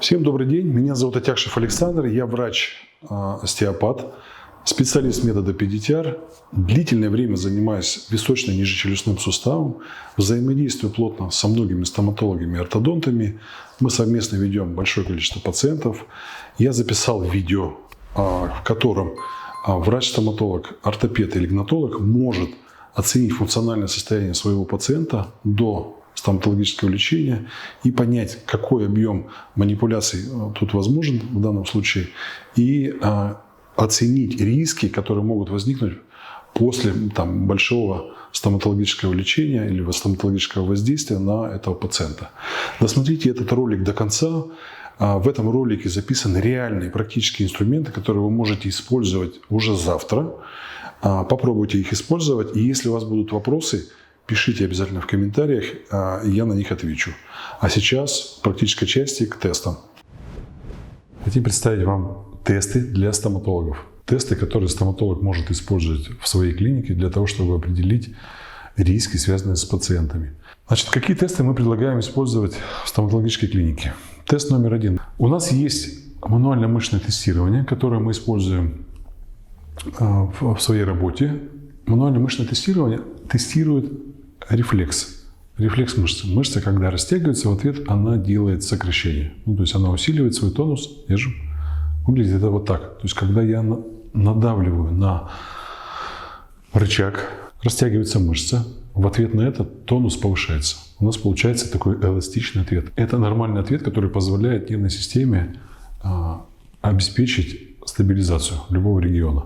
Всем добрый день, меня зовут Атякшев Александр, я врач-остеопат, специалист метода PDTR. Длительное время занимаюсь височно-нижечелюстным суставом, взаимодействую плотно со многими стоматологами и ортодонтами. Мы совместно ведем большое количество пациентов. Я записал видео, в котором врач-стоматолог, ортопед или гнатолог может оценить функциональное состояние своего пациента до стоматологического лечения и понять, какой объем манипуляций тут возможен в данном случае, и оценить риски, которые могут возникнуть после большого стоматологического лечения или стоматологического воздействия на этого пациента. Досмотрите этот ролик до конца. В этом ролике записаны реальные практические инструменты, которые вы можете использовать уже завтра. Попробуйте их использовать, и если у вас будут вопросы, пишите обязательно в комментариях, я на них отвечу. А сейчас в практической части к тестам. Хотим представить вам тесты для стоматологов. Тесты, которые стоматолог может использовать в своей клинике для того, чтобы определить риски, связанные с пациентами. Значит, какие тесты мы предлагаем использовать в стоматологической клинике? Тест номер 1. У нас есть мануально-мышечное тестирование, которое мы используем в своей работе. Мануально-мышечное тестирование тестирует рефлекс мышцы. Мышца, когда растягивается, в ответ она делает сокращение. То есть она усиливает свой тонус. Держим. Выглядит это вот так. То есть когда я надавливаю на рычаг, растягивается мышца. В ответ на это тонус повышается. У нас получается такой эластичный ответ. Это нормальный ответ, который позволяет нервной системе обеспечить стабилизацию любого региона.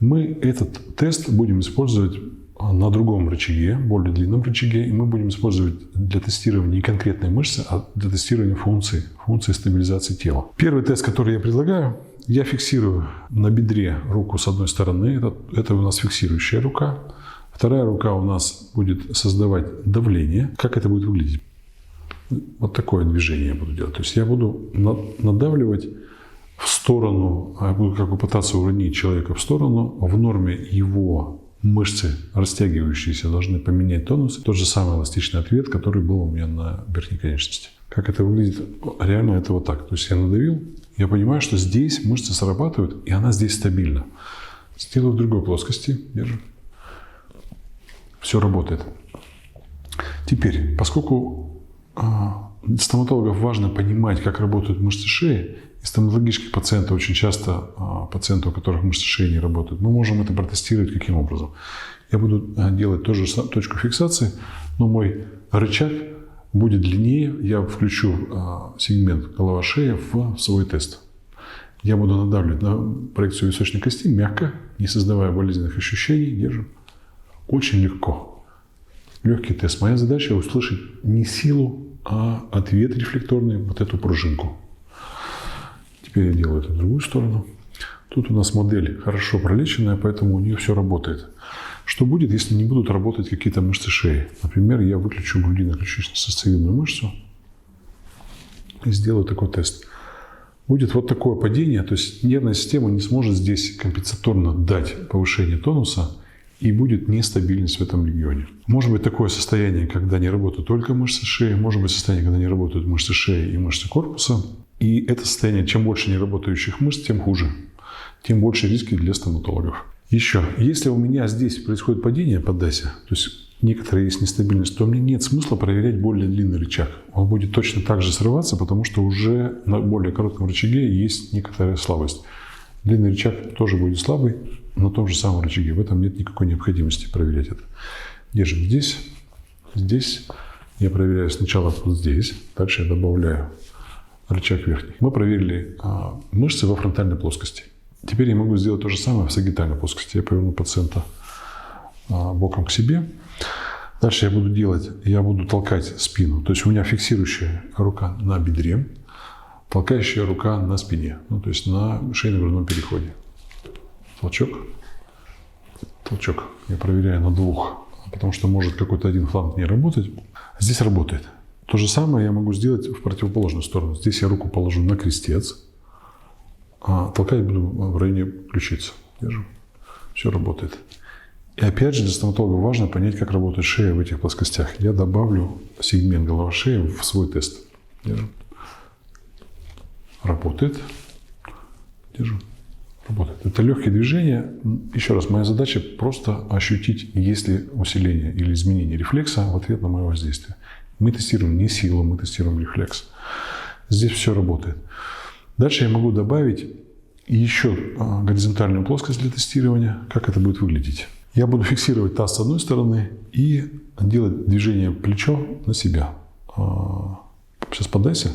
Мы этот тест будем использовать на другом рычаге, более длинном рычаге, и мы будем использовать для тестирования не конкретной мышцы, а для тестирования функции стабилизации тела. Первый тест, который я предлагаю, я фиксирую на бедре руку с одной стороны, это у нас фиксирующая рука. Вторая рука у нас будет создавать давление. Как это будет выглядеть? Вот такое движение я буду делать. То есть я буду надавливать в сторону, я буду как бы пытаться уронить человека в сторону. В норме его мышцы, растягивающиеся, должны поменять тонус. Тот же самый эластичный ответ, который был у меня на верхней конечности. Как это выглядит? Реально это вот так. То есть я надавил, я понимаю, что здесь мышцы срабатывают, и она здесь стабильна. Сделаю в другой плоскости. Держу. Все работает. Теперь, поскольку стоматологов важно понимать, как работают мышцы шеи, и стоматологических пациентов очень часто, пациенты, у которых мышцы шеи не работают, мы можем это протестировать каким образом. Я буду делать тоже точку фиксации, но мой рычаг будет длиннее. Я включу сегмент голова-шея в свой тест. Я буду надавливать на проекцию височной кости мягко, не создавая болезненных ощущений. Держим. Очень легко. Легкий тест. Моя задача услышать не силу, а ответ рефлекторный, вот эту пружинку. Теперь я делаю это в другую сторону. Тут у нас модель хорошо пролеченная, поэтому у нее все работает. Что будет, если не будут работать какие-то мышцы шеи? Например, я выключу грудино-ключично-сосцевидную мышцу и сделаю такой тест. Будет вот такое падение, то есть нервная система не сможет здесь компенсаторно дать повышение тонуса, и будет нестабильность в этом регионе. Может быть такое состояние, когда не работают только мышцы шеи, может быть состояние, когда не работают мышцы шеи и мышцы корпуса. И это состояние, чем больше неработающих мышц, тем хуже, тем больше риски для стоматологов. Еще, если у меня здесь происходит падение под DASI, то есть некоторая есть нестабильность, то мне нет смысла проверять более длинный рычаг. Он будет точно так же срываться, потому что уже на более коротком рычаге есть некоторая слабость. Длинный рычаг тоже будет слабый на том же самом рычаге. В этом нет никакой необходимости проверять это. Держим здесь, здесь. Я проверяю сначала вот здесь, дальше я добавляю рычаг верхний. Мы проверили мышцы во фронтальной плоскости. Теперь я могу сделать то же самое в сагитальной плоскости. Я поверну пациента боком к себе. Дальше я буду толкать спину. То есть у меня фиксирующая рука на бедре, толкающая рука на спине, то есть на шейно-грудном переходе. Толчок. Толчок. Я проверяю на двух, потому что может какой-то один фланг не работать. Здесь работает. То же самое я могу сделать в противоположную сторону. Здесь я руку положу на крестец, а толкать буду в районе ключицы. Держу. Все работает. И опять же для стоматолога важно понять, как работает шея в этих плоскостях. Я добавлю сегмент голова-шеи в свой тест. Держу. Работает. Держу. Работает. Это легкие движения. Еще раз, моя задача просто ощутить, есть ли усиление или изменение рефлекса в ответ на мое воздействие. Мы тестируем не силу, мы тестируем рефлекс. Здесь все работает. Дальше я могу добавить еще горизонтальную плоскость для тестирования. Как это будет выглядеть? Я буду фиксировать таз с одной стороны и делать движение плечо на себя. Сейчас подайся.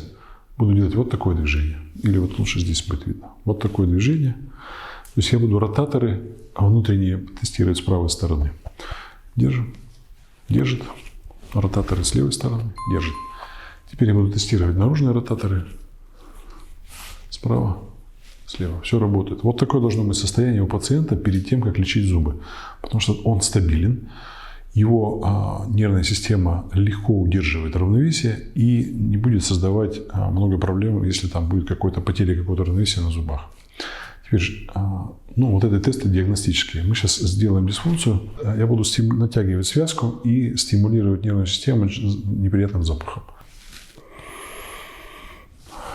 Буду делать вот такое движение. Или вот лучше здесь будет видно. Вот такое движение. То есть я буду ротаторы внутренние тестировать с правой стороны. Держим. Держит. Ротаторы с левой стороны. Держит. Теперь я буду тестировать наружные ротаторы. Справа, слева. Все работает. Вот такое должно быть состояние у пациента перед тем, как лечить зубы. Потому что он стабилен. Его нервная система легко удерживает равновесие и не будет создавать много проблем, если там будет какая-то потеря какого-то равновесия на зубах. Теперь, вот это тесты диагностические. Мы сейчас сделаем дисфункцию. Я буду натягивать связку и стимулировать нервную систему неприятным запахом.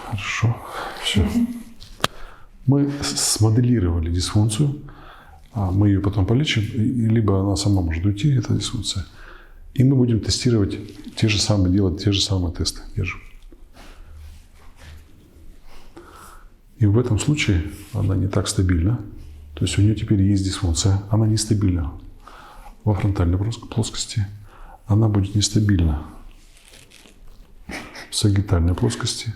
Хорошо. Все. Мы смоделировали дисфункцию. Мы ее потом полечим, либо она сама может уйти, эта дисфункция. И мы будем тестировать делать те же самые тесты. Держим. И в этом случае она не так стабильна. То есть у нее теперь есть дисфункция. Она нестабильна во фронтальной плоскости. Она будет нестабильна в сагитальной плоскости.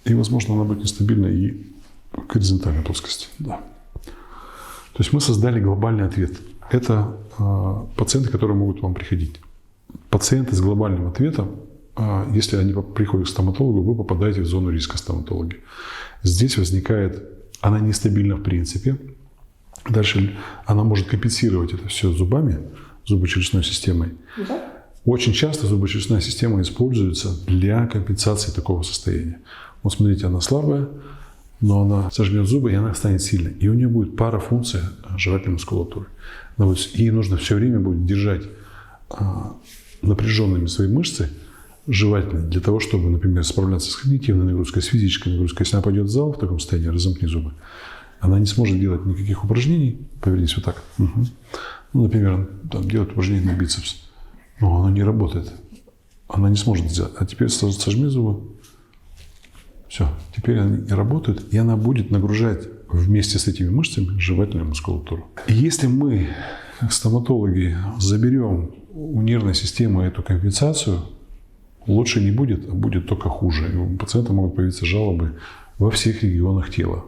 И, возможно, она будет нестабильна и в горизонтальной плоскости. Да. То есть мы создали глобальный ответ. Это пациенты, которые могут к вам приходить. Пациенты с глобальным ответом, если они приходят к стоматологу, вы попадаете в зону риска стоматологии. Здесь возникает, она нестабильна в принципе. Дальше она может компенсировать это все зубами, зубочелюстной системой. Да. Очень часто зубочелюстная система используется для компенсации такого состояния. Вот смотрите, она слабая, но она сожмет зубы, и она станет сильной. И у нее будет парафункция жевательной мускулатуры. Ей нужно все время будет держать напряженными свои мышцы жевательные для того, чтобы, например, справляться с когнитивной нагрузкой, с физической нагрузкой. Если она пойдет в зал в таком состоянии, разомкни зубы, она не сможет делать никаких упражнений. Повернись вот так. Угу. Например, делать упражнения на бицепс. Но оно не работает. Она не сможет сделать. А теперь сожми зубы. Все, теперь они работают, и она будет нагружать вместе с этими мышцами жевательную мускулатуру. И если мы, как стоматологи, заберем у нервной системы эту компенсацию, лучше не будет, а будет только хуже. И у пациента могут появиться жалобы во всех регионах тела.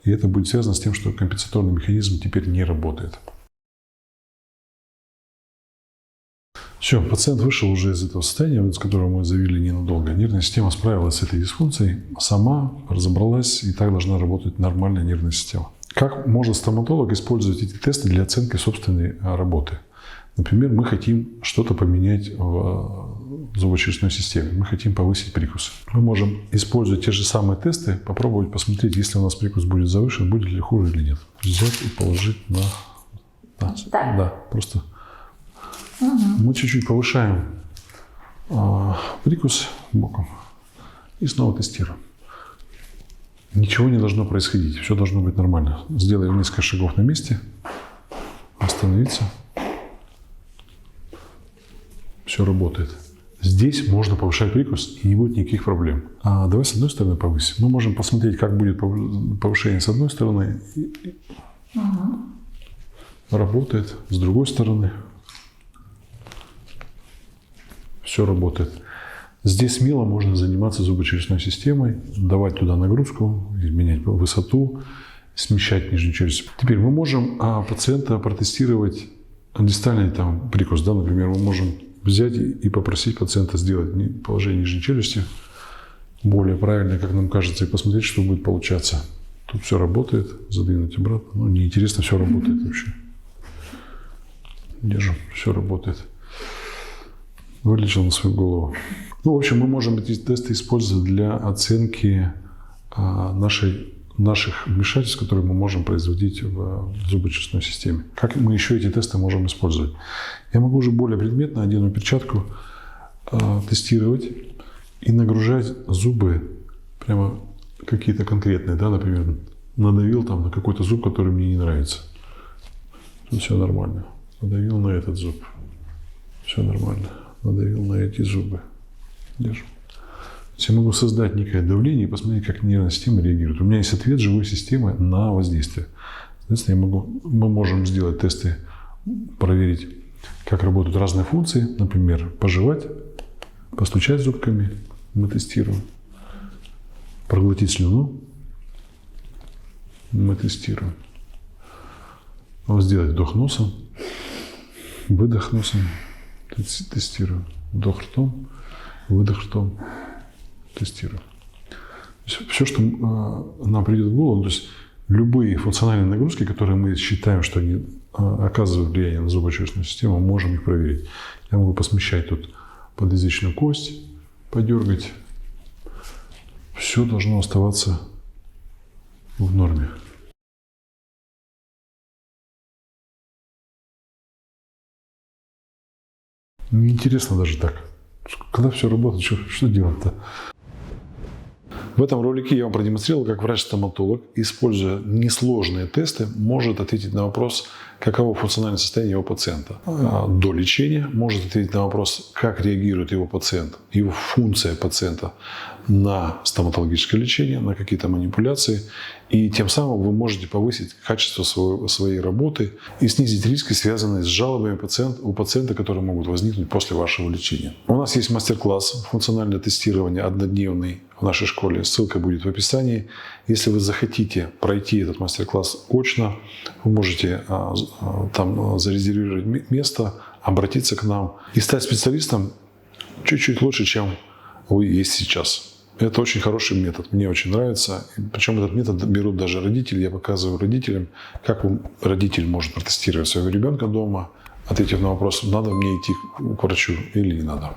И это будет связано с тем, что компенсаторный механизм теперь не работает. Все, пациент вышел уже из этого состояния, с которого мы завели ненадолго. Нервная система справилась с этой дисфункцией, сама разобралась, и так должна работать нормальная нервная система. Как может стоматолог использовать эти тесты для оценки собственной работы? Например, мы хотим что-то поменять в зубочелюстной системе, мы хотим повысить прикус. Мы можем, используя те же самые тесты, попробовать посмотреть, если у нас прикус будет завышен, будет ли хуже или нет. Взять и положить на... Да, просто... Мы чуть-чуть повышаем прикус боком и снова тестируем. Ничего не должно происходить, все должно быть нормально. Сделаем несколько шагов на месте, остановиться. Все работает. Здесь можно повышать прикус, и не будет никаких проблем. Давай с одной стороны повысим. Мы можем посмотреть, как будет повышение с одной стороны. Работает. С другой стороны. Все работает. Здесь смело можно заниматься зубочелюстной системой, давать туда нагрузку, изменять высоту, смещать нижнюю челюсть. Теперь мы можем пациента протестировать дистальный прикус. Да? Например, мы можем взять и попросить пациента сделать положение нижней челюсти более правильное, как нам кажется, и посмотреть, что будет получаться. Тут все работает, задвинуть обратно. Неинтересно, все работает вообще. Держим, все работает. Вылечил на свою голову. В общем, мы можем эти тесты использовать для оценки наших вмешательств, которые мы можем производить в зубочелюстной системе. Как мы еще эти тесты можем использовать? Я могу уже более предметно, одену перчатку, тестировать и нагружать зубы прямо какие-то конкретные, да, например, надавил там на какой-то зуб, который мне не нравится. Тут все нормально. Надавил на этот зуб. Все нормально. Надавил на эти зубы. Держу. Я могу создать некое давление и посмотреть, как нервная система реагирует. У меня есть ответ живой системы на воздействие. Соответственно, мы можем сделать тесты, проверить, как работают разные функции. Например, пожевать, постучать зубками. Мы тестируем. Проглотить слюну. Мы тестируем. Сделать вдох носом. Выдох носом. Тестируем. Вдох ртом. Выдох ртом. Тестируем. Все, что нам придет в голову, то есть любые функциональные нагрузки, которые мы считаем, что они оказывают влияние на зубочелюстную систему, можем их проверить. Я могу посмещать тут подъязычную кость, подергать. Все должно оставаться в норме. Неинтересно даже так. Когда все работает, что делать-то? В этом ролике я вам продемонстрировал, как врач-стоматолог, используя несложные тесты, может ответить на вопрос, каково функциональное состояние его пациента. До лечения может ответить на вопрос, как реагирует его пациент, его функция пациента на стоматологическое лечение, на какие-то манипуляции. И тем самым вы можете повысить качество своей работы и снизить риски, связанные с жалобами у пациента, которые могут возникнуть после вашего лечения. У нас есть мастер-класс «Функциональное тестирование» однодневный в нашей школе. Ссылка будет в описании. Если вы захотите пройти этот мастер-класс очно, вы можете там зарезервировать место, обратиться к нам и стать специалистом чуть-чуть лучше, чем вы есть сейчас. Это очень хороший метод, мне очень нравится. Причем этот метод берут даже родители. Я показываю родителям, как родитель может протестировать своего ребенка дома, ответив на вопрос, надо мне идти к врачу или не надо.